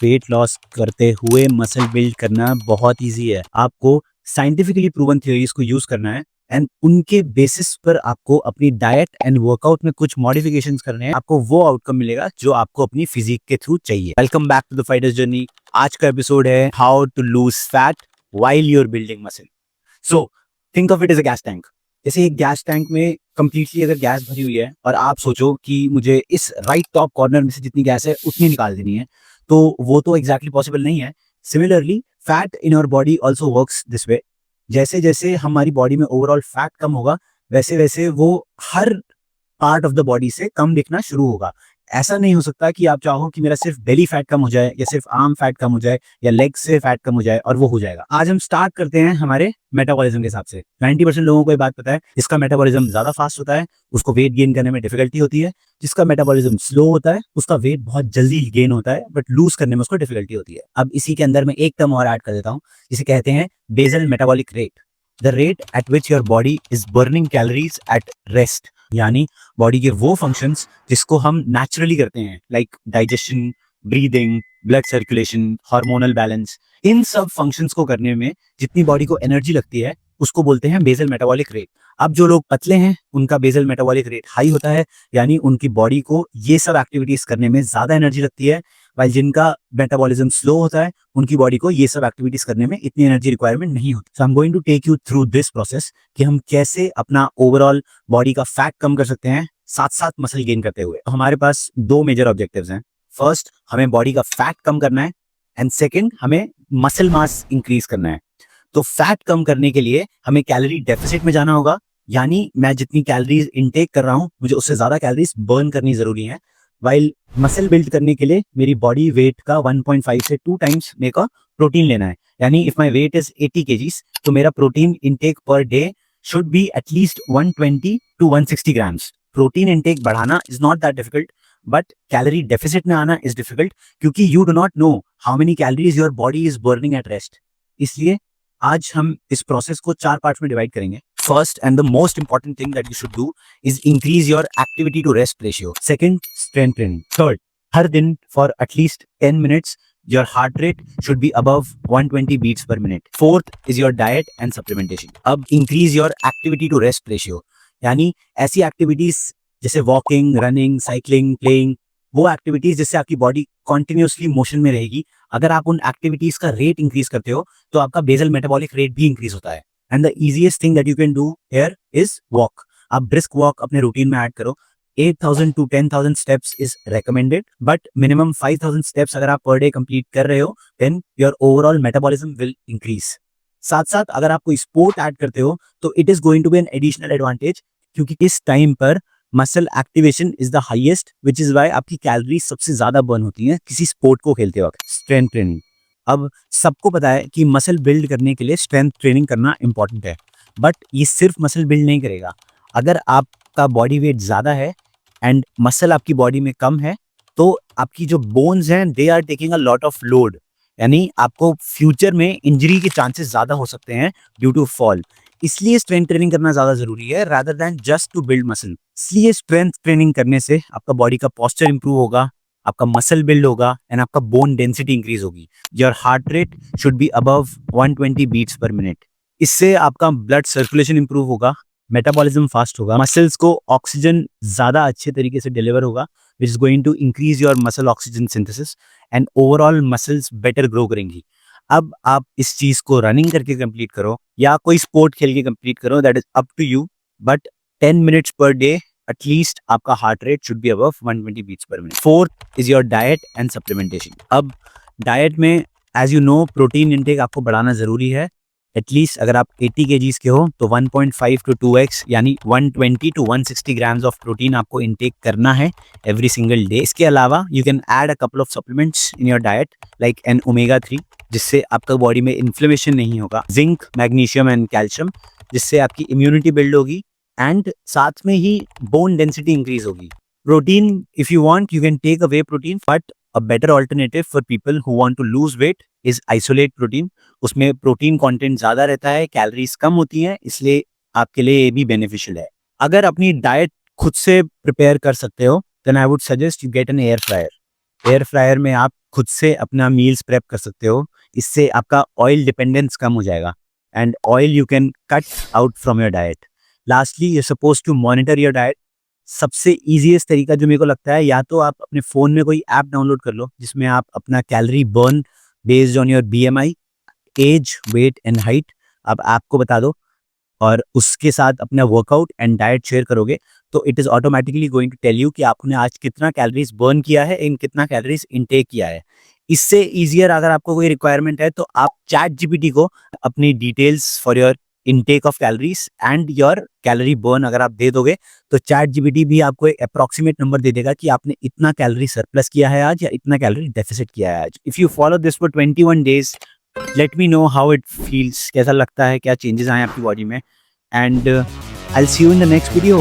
Weight loss करते हुए muscle build करना बहुत ईजी है। आपको साइंटिफिकली प्रूवन थ्योरीज को यूज करना है एंड उनके बेसिस पर आपको अपनी डाइट एंड वर्कआउट में कुछ मॉडिफिकेशंस करने हैं। आपको वो आउटकम मिलेगा जो आपको अपनी फिजिक के थ्रू चाहिए। Welcome back to the fighters journey. आज का एपिसोड है how to lose fat while you are building muscle. So think of it as a gas tank. जैसे एक गैस टैंक में कंप्लीटली अगर गैस भरी हुई है और आप सोचो कि मुझे इस राइट टॉप कॉर्नर में से जितनी गैस है उतनी निकाल देनी है, तो वो तो एग्जैक्टली पॉसिबल नहीं है। Similarly fat in our body also works this way. जैसे जैसे हमारी बॉडी में ओवरऑल फैट कम होगा, वैसे वैसे वो हर पार्ट ऑफ द बॉडी से कम दिखना शुरू होगा। ऐसा नहीं हो सकता कि आप चाहो कि मेरा सिर्फ बेली फैट कम हो जाए या सिर्फ आर्म फैट कम हो जाए या लेग से फैट कम हो जाए और वो हो जाएगा। आज हम स्टार्ट करते हैं हमारे मेटाबॉलिज्म के हिसाब से। 90% लोगों को ये बात पता है, जिसका मेटाबॉलिज्म ज्यादा फास्ट होता है उसको वेट गेन करने में डिफिकल्टी होती है। जिसका मेटाबॉलिज्म स्लो होता है उसका वेट बहुत जल्दी गेन होता है, बट लूज करने में उसको डिफिकल्टी होती है। अब इसी के अंदर मैं एक टर्म और ऐड कर देता हूँ, जिसे कहते हैं basal metabolic rate. The rate at which your body is burning calories at rest, यानी बॉडी के वो फंक्शंस जिसको हम नेचुरली करते हैं, like digestion, breathing, blood circulation, hormonal balance. इन सब फंक्शंस को करने में जितनी बॉडी को एनर्जी लगती है उसको बोलते हैं बेसल मेटाबॉलिक रेट। अब जो लोग पतले हैं उनका बेसल मेटाबॉलिक रेट हाई होता है, यानी उनकी बॉडी को ये सब एक्टिविटीज करने में ज्यादा एनर्जी लगती है, वाइल जिनका मेटाबॉलिज्म स्लो होता है उनकी बॉडी को ये सब एक्टिविटीज करने में इतनी एनर्जी रिक्वायरमेंट नहीं होती। So I am going to take you through this process कि हम कैसे अपना ओवरऑल बॉडी का फैट कम कर सकते हैं साथ साथ मसल गेन करते हुए। तो हमारे पास दो मेजर ऑब्जेक्टिव्स हैं। फर्स्ट, हमें बॉडी का फैट कम करना है एंड सेकंड, हमें मसल मास इंक्रीज करना है। तो फैट कम करने के लिए हमें कैलोरी डेफिसिट में जाना होगा, यानी मैं जितनी कैलोरीज इनटेक कर रहा हूं मुझे उससे ज्यादा कैलोरीज बर्न करनी जरूरी है। वाइल मसल बिल्ड करने के लिए मेरी बॉडी वेट का 1.5 से 2 टाइम्स मेरे को प्रोटीन लेना है। यानी if my weight is 80 kgs तो मेरा protein intake per day should be at least 120 to 160 grams। Protein intake बढ़ाना is not that difficult, but calorie deficit में आना इज डिफिकल्ट, क्योंकि you do not know how many calories your body is burning at rest. इसलिए आज हम इस process को 4 parts में डिवाइड करेंगे। First and the most important thing that you should do is increase your activity to rest ratio. Second, strength training. Third, हर दिन for at least 10 minutes your heart rate should be above 120 beats per minute. Fourth is your diet and supplementation. अब increase your activity to rest ratio, यानी ऐसी activities जैसे walking, running, cycling, playing, वो activities जिससे आपकी body continuously motion में रहेगी। अगर आप उन एक्टिविटीज का रेट इंक्रीज करते हो तो आपका बेसल मेटाबॉलिक रेट भी इंक्रीज होता है। And the easiest thing that you can do here is walk. आप ब्रिस्क वॉक अपने रूटीन में ऐड करो। 8,000 to 10,000 steps is recommended, but minimum 5,000 steps अगर आप पर डे कंप्लीट कर रहे हो then your overall metabolism will increase. साथ साथ अगर आप कोई स्पोर्ट ऐड करते हो तो it is going to be an additional advantage, क्योंकि इस टाइम पर muscle activation is the highest, which is why आपकी कैलोरी सबसे ज्यादा बर्न होती है किसी स्पोर्ट को खेलते वक्त। Strength training. अब सबको पता है कि मसल बिल्ड करने के लिए स्ट्रेंथ ट्रेनिंग करना इंपॉर्टेंट है, बट ये सिर्फ मसल बिल्ड नहीं करेगा। अगर आपका बॉडी वेट ज्यादा है एंड मसल आपकी बॉडी में कम है तो आपकी जो बोन्स हैं they are taking a lot of load, यानी आपको फ्यूचर में इंजरी के चांसेस ज्यादा हो सकते हैं ड्यू टू फॉल। इसलिए स्ट्रेंथ ट्रेनिंग करना ज्यादा जरूरी है rather than just to build muscle. इसलिए स्ट्रेंथ ट्रेनिंग करने से आपका बॉडी का पोस्चर इंप्रूव होगा, आपका मसल बिल्ड होगा एंड आपका बोन डेंसिटी इंक्रीज होगी। Your heart rate should be above 120 beats per minute. इससे आपका ब्लड सर्कुलेशन इंप्रूव होगा, मेटाबॉलिज्म फास्ट होगा, मसल्स को ऑक्सीजन ज्यादा अच्छे तरीके से डिलीवर होगा, which is going to increase your muscle oxygen synthesis and overall muscles better grow करेंगी। अब आप इस चीज को रनिंग करके कंप्लीट करो या कोई स्पोर्ट खेल के कंप्लीट करो, that is up to you, but 10 minutes per day at least आपका heart rate should be above 120 beats per minute. Fourth is your diet and supplementation. अब डाइट में as you know protein intake आपको बढ़ाना जरूरी है। At least अगर आप 80 kgs के हो तो 1.5 to 2x यानी 120 to 160 ग्राम्स ऑफ प्रोटीन आपको इंटेक करना है एवरी सिंगल डे। इसके अलावा you can add a couple of supplements in your diet like an omega 3, जिससे आपका बॉडी में इन्फ्लेमेशन नहीं होगा, जिंक, मैग्नीशियम एंड कैल्शियम, जिससे आपकी इम्यूनिटी बिल्ड होगी एंड साथ में ही बोन डेंसिटी इंक्रीज होगी। Protein, if you want you can take a whey protein, but a better alternative for people who want to lose weight is isolate protein. उसमें protein content ज्यादा रहता है, calories कम होती हैं, इसलिए आपके लिए ये भी बेनिफिशियल है। अगर अपनी डाइट खुद से प्रिपेयर कर सकते हो then I would suggest you get an air fryer. Air fryer में आप खुद से अपना मील्स प्रेप कर सकते हो। इससे आपका ऑयल डिपेंडेंस कम हो जाएगा and oil you can cut out from your diet. Lastly you suppose to monitor your diet. सबसे ईजीएस्ट तरीका जो मेरे को लगता है, या तो आप अपने फ़ोन में कोई ऐप डाउनलोड कर लो जिसमें आप अपना calorie burn based on your BMI, age, weight and height आप ऐप को बता दो और उसके साथ अपना वर्कआउट एंड डाइट शेयर करोगे तो it is automatically going to tell you कि आपने आज कितना कैलोरीज बर्न किया है एंड कितना कैलोरीज इनटेक किया है। इससे ईजियर अगर आपको कोई रिक्वायरमेंट है तो आप चैट जीपीटी को अपनी details for your intake of calories and your calorie burn अगर आप दे दोगे तो चैट जीपीटी भी आपको एक अप्रॉक्सीमेट नंबर दे देगा कि आपने इतना कैलोरी सरप्लस किया है आज या इतना कैलोरी डेफिसिट किया है आज। If you follow this for 21 days, let me know how it feels, कैसा लगता है, क्या चेंजेस आए आपकी बॉडी में। And I will see you in the next video.